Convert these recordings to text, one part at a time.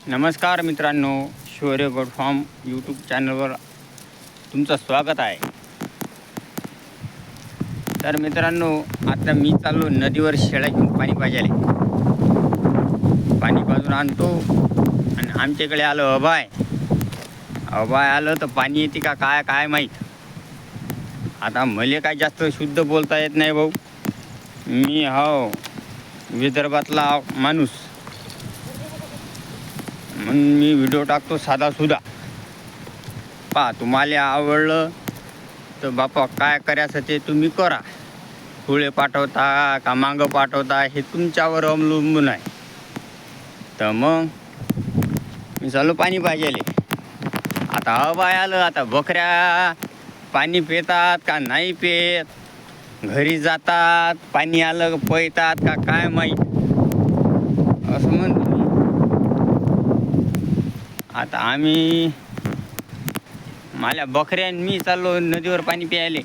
नमस्कार मित्रांनो, शौर्य गोड फार्म यूट्यूब चॅनलवर तुमचं स्वागत आहे. तर मित्रांनो, आता मी चाललो नदीवर शेळ्या घेऊन पाणी पाजायला. पाणी पाजून आणतो आणि आमच्याकडे आलं अभाय आलं तर पाणी येते का काय माहीत. आता मले काय जास्त शुद्ध बोलता येत नाही भाऊ. मी विदर्भातला माणूस म्हणून मी व्हिडिओ टाकतो साधा सुद्धा. तुम्हाला आवडलं तर बापा काय करायचं ते तुम्ही करा. पुढे पाठवता का मागं पाठवता हे तुमच्यावर अवलंबून आहे. तर मग मी चालू पाणी पाहिजे. आता अभाय आलं, आता बकऱ्या पाणी पितात का नाही पित, घरी जातात पाणी आलं पळतात का काय माहीत असं म्हणतो. आता आम्ही माझ्या बकऱ्या मी चाललो नदीवर पाणी प्यायले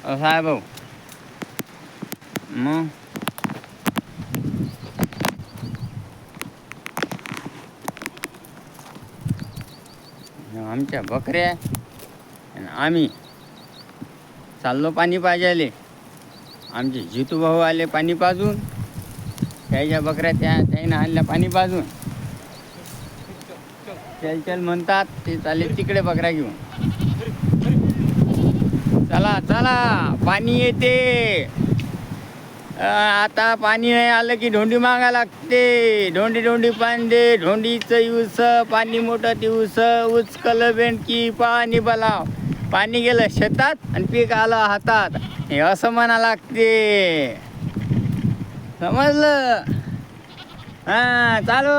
असं आहे भाऊ. मग आमच्या बकऱ्या आणि आम्ही चाललो पाणी पाजायले. आमचे जितू भाऊ आले पाणी पाजून, त्याच्या बकऱ्या त्यानं आणल्या पाणी पाजून. चल म्हणतात ते चालले तिकडे बकऱ्या घेऊन. चला पाणी येते. आता पाणी नाही आलं की धोंडी मागा लागते. धोंडी पाणी दे, धोंडीचं ऊस पाणी मोठं ऊस उचकल बेंडकी पाणी बलाव. पाणी गेलं शेतात आणि पीक आलं हातात, हे असं म्हणा लागते. समजलं? चालू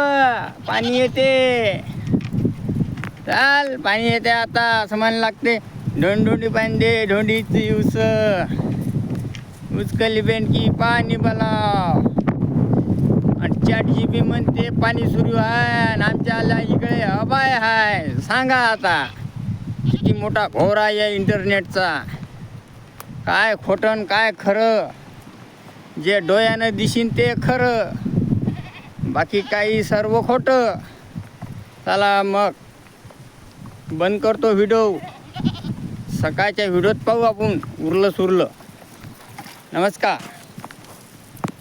पाणी येते. चाल पाणी येते आता असं म्हणायला लागते. धोंडी पाणी दे, धोंडीची ऊस उचकली बेंडकी पाणी बलाव. आणि ChatGPT म्हणते पाणी सुरू आहे आणि आमच्या इकडे अभाय आहे. सांगा आता किती मोठा घोर आहे या इंटरनेटचा. काय खोटं काय खरं, जे डोळ्यानं दिसीन ते खरं, बाकी काही सर्व खोटं. चला मग बंद करतो व्हिडिओ. सकाळच्या व्हिडिओत पाहू आपण उरलं सुरलं. नमस्कार.